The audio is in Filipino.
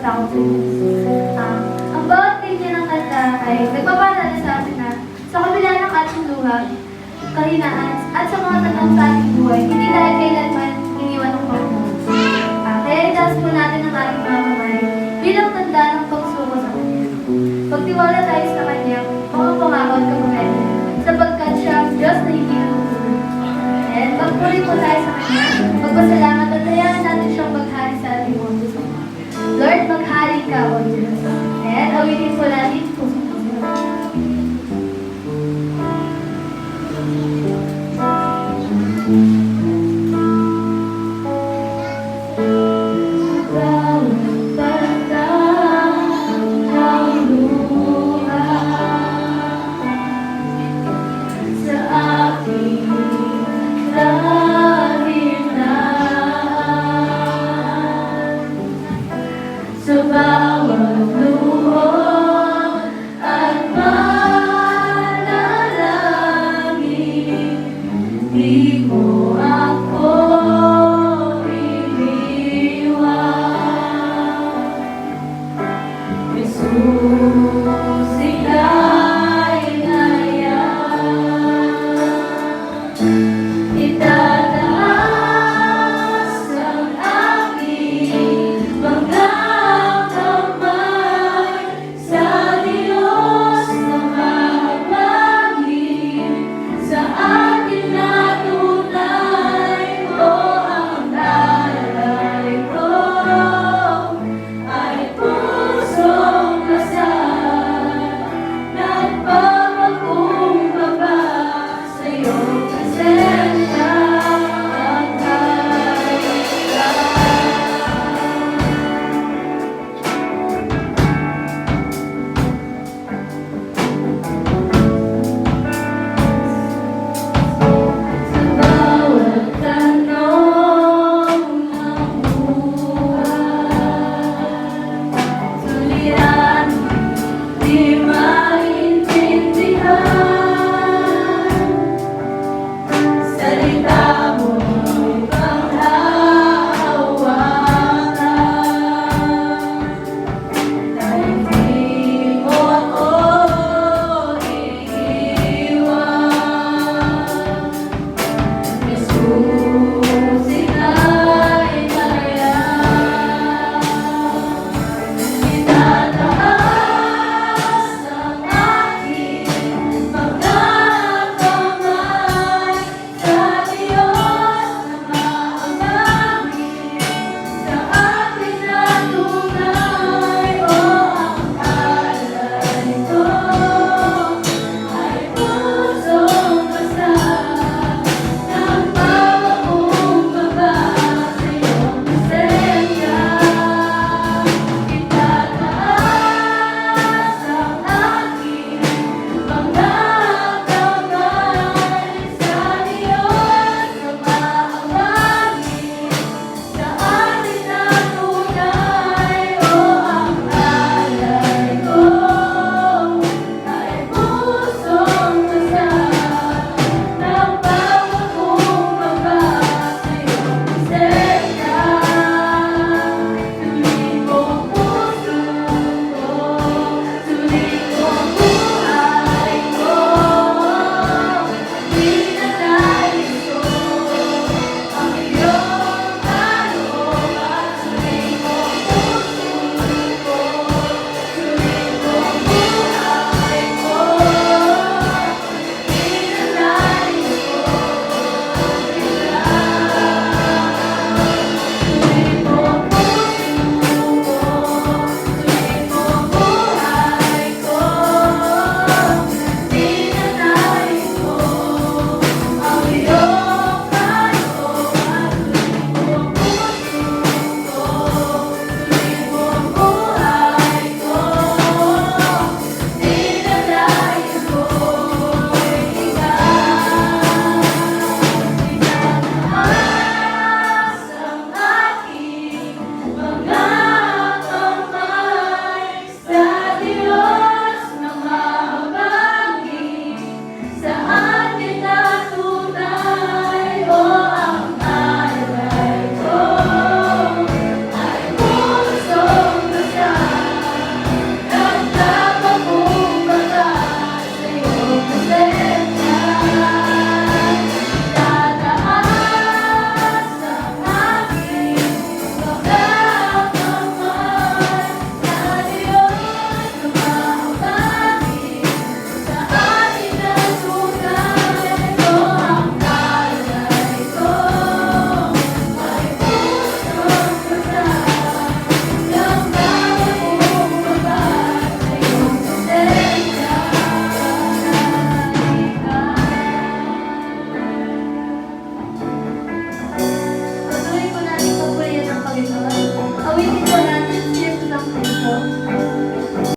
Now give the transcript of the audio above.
pagtakot sa Diyos. Ang bawat linya ng kanta ay nagpapaalala sa atin na sa kabila ng ating luha, kahinaan, at sa mga tanong sa ating buhay, hindi tayo kailanman iniwan ng Panginoon. Kaya itaas po natin ang ating mga kamay bilang tanda ng pagsuko sa Kanya. Pagtiwala tayo sa Kanya, mga pangako at kamagayan, sapagkat siya ang Diyos na hindi nagugulong. And magpuri po tayo sa Kanya, magpasalamat at hayaan natin siyang maghari sa ating mundo. Lord, maghari ka, O Diyos. And awitin po natin po sa Panginoon. Sa bawat luhod at panalangin,